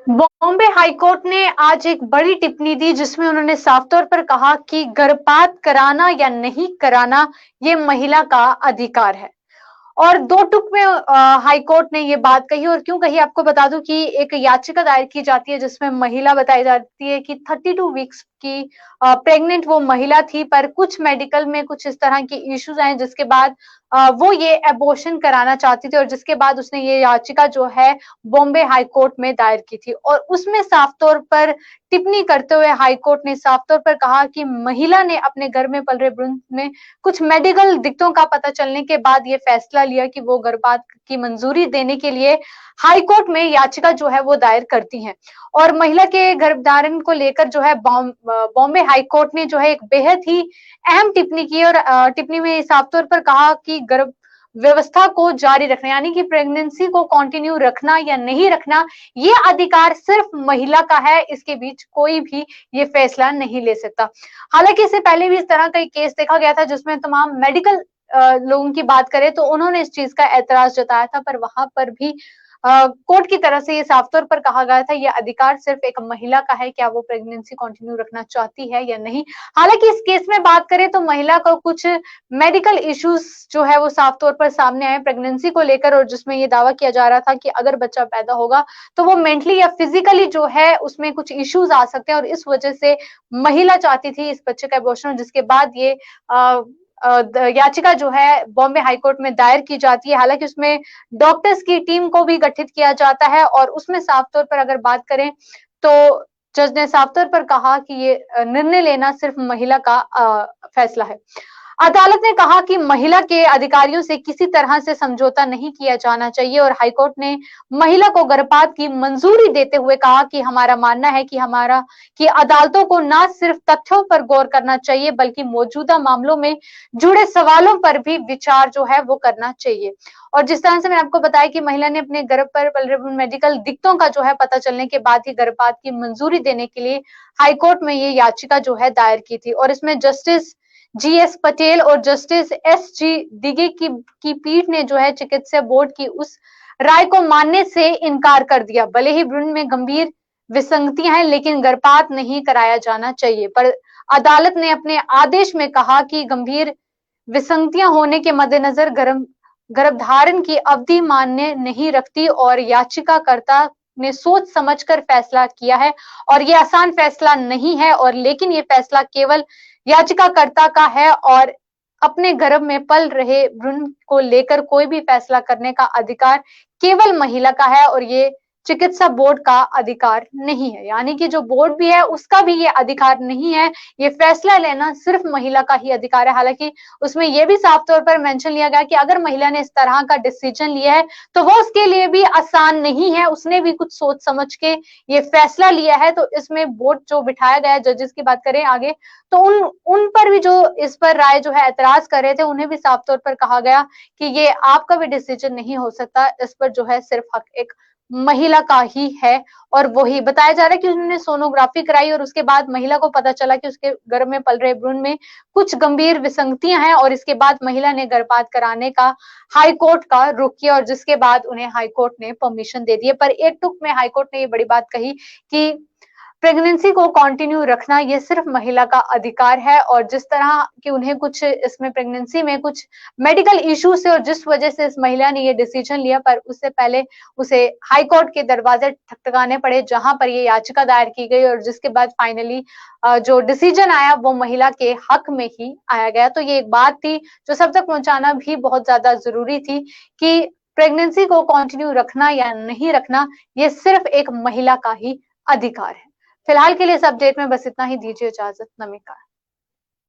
Bombay high court ने आज एक बड़ी टिप्पणी दी जिसमें उन्होंने साफ तौर पर कहा कि गर्भपात कराना या नहीं कराना ये महिला का अधिकार है। और दो टुक में हाईकोर्ट ने ये बात कही और क्यों कही आपको बता दूं कि एक याचिका दायर की जाती है जिसमें महिला बताई जाती है कि 32 वीक्स की प्रेग्नेंट वो महिला थी, पर कुछ मेडिकल में कुछ इस तरह की इश्यूज आए जिसके बाद वो ये एबॉर्शन कराना चाहती थी और जिसके बाद उसने ये याचिका जो है बॉम्बे हाईकोर्ट में दायर की थी। और उसमें साफ तौर पर टिप्पणी करते हुए हाईकोर्ट ने साफ तौर पर कहा कि महिला ने अपने घर में पल रहे भ्रूण में कुछ मेडिकल दिक्कतों का पता चलने के बाद ये फैसला लिया कि वो गर्भपात की मंजूरी देने के लिए हाईकोर्ट में याचिका जो है वो दायर करती हैं। और महिला के गर्भधारण को लेकर जो है बॉम्बे हाईकोर्ट ने जो है एक बेहद ही अहम टिप्पणी की और टिप्पणी में साफ तौर पर कहा कि गर्भ व्यवस्था को जारी रखना यानी कि प्रेगनेंसी को कंटिन्यू रखना या नहीं रखना ये अधिकार सिर्फ महिला का है, इसके बीच कोई भी ये फैसला नहीं ले सकता। हालांकि इससे पहले भी इस तरह का एक केस देखा गया था जिसमें तमाम मेडिकल लोगों की बात करें तो उन्होंने इस चीज का ऐतराज जताया था, पर वहां पर भी कोर्ट की तरफ से ये साफ तौर पर कहा गया था ये अधिकार सिर्फ एक महिला का है, क्या वो प्रेगनेंसी कंटिन्यू रखना चाहती है या नहीं। हालांकि इस केस में बात करें तो महिला को कुछ मेडिकल इश्यूज जो है वो साफ तौर पर सामने आए प्रेगनेंसी को लेकर और जिसमें ये दावा किया जा रहा था कि अगर बच्चा पैदा होगा तो वो मेंटली या फिजिकली जो है उसमें कुछ इश्यूज आ सकते हैं और इस वजह से महिला चाहती थी इस बच्चे का एबॉर्शन, जिसके बाद ये याचिका जो है बॉम्बे हाईकोर्ट में दायर की जाती है। हालांकि उसमें डॉक्टर्स की टीम को भी गठित किया जाता है और उसमें साफ तौर पर अगर बात करें तो जज ने साफ तौर पर कहा कि ये निर्णय लेना सिर्फ महिला का फैसला है। अदालत ने कहा कि महिला के अधिकारियों से किसी तरह से समझौता नहीं किया जाना चाहिए और हाईकोर्ट ने महिला को गर्भपात की मंजूरी देते हुए कहा कि हमारा मानना है कि अदालतों को न सिर्फ तथ्यों पर गौर करना चाहिए बल्कि मौजूदा मामलों में जुड़े सवालों पर भी विचार जो है वो करना चाहिए। और जिस तरह से मैंने आपको बताया कि महिला ने अपने गर्भ पर पल रहे मेडिकल दिक्कतों का जो है पता चलने के बाद ही गर्भपात की मंजूरी देने के लिए हाईकोर्ट में ये याचिका जो है दायर की थी और इसमें जस्टिस जीएस पटेल और जस्टिस एसजी दिगे की पीठ ने जो है चिकित्सा बोर्ड की उस राय को मानने से इनकार कर दिया। भले ही भ्रूण में गंभीर विसंगतियां हैं लेकिन गर्भपात नहीं कराया जाना चाहिए, पर अदालत ने अपने आदेश में कहा कि गंभीर विसंगतियां होने के मद्देनजर गर्भधारण की अवधि मान्य नहीं रखती और याचिकाकर्ता ने सोच समझकर फैसला किया है और ये आसान फैसला नहीं है और लेकिन ये फैसला केवल याचिकाकर्ता का है और अपने गर्भ में पल रहे भ्रूण को लेकर कोई भी फैसला करने का अधिकार केवल महिला का है और ये चिकित्सा बोर्ड का अधिकार नहीं है। यानी कि जो बोर्ड भी है उसका भी ये अधिकार नहीं है, ये फैसला लेना सिर्फ महिला का ही अधिकार है। हालांकि उसमें यह भी साफ तौर पर मेंशन लिया गया कि अगर महिला ने इस तरह का डिसीजन लिया है तो वो उसके लिए भी आसान नहीं है, उसने भी कुछ सोच समझ के ये फैसला लिया है। तो इसमें बोर्ड जो बिठाया गया है, जजेस की बात करें आगे तो उन पर भी जो इस पर राय जो है ऐतराज कर रहे थे उन्हें भी साफ तौर पर कहा गया कि ये आपका भी डिसीजन नहीं हो सकता, इस पर जो है सिर्फ हक एक महिला का ही है। और वही बताया जा रहा है कि उन्होंने सोनोग्राफी कराई और उसके बाद महिला को पता चला कि उसके गर्भ में पल रहे भ्रूण में कुछ गंभीर विसंगतियां हैं और इसके बाद महिला ने गर्भपात कराने का हाईकोर्ट का रुख किया और जिसके बाद उन्हें हाईकोर्ट ने परमिशन दे दी है। पर एक टुक में हाईकोर्ट ने ये बड़ी बात कही कि प्रेगनेंसी को कंटिन्यू रखना ये सिर्फ महिला का अधिकार है और जिस तरह कि उन्हें कुछ इसमें प्रेगनेंसी में कुछ मेडिकल इश्यूज से और जिस वजह से इस महिला ने ये डिसीजन लिया, पर उससे पहले उसे हाई कोर्ट के दरवाजे ठकठकाने पड़े जहां पर ये याचिका दायर की गई और जिसके बाद फाइनली जो डिसीजन आया वो महिला के हक में ही आया गया। तो ये एक बात थी जो सब तक पहुंचाना भी बहुत ज्यादा जरूरी थी कि प्रेगनेंसी को कंटिन्यू रखना या नहीं रखना ये सिर्फ एक महिला का ही अधिकार है। फिलहाल के लिए इस अपडेट में बस इतना ही, दीजिए इजाजत, नमस्कार।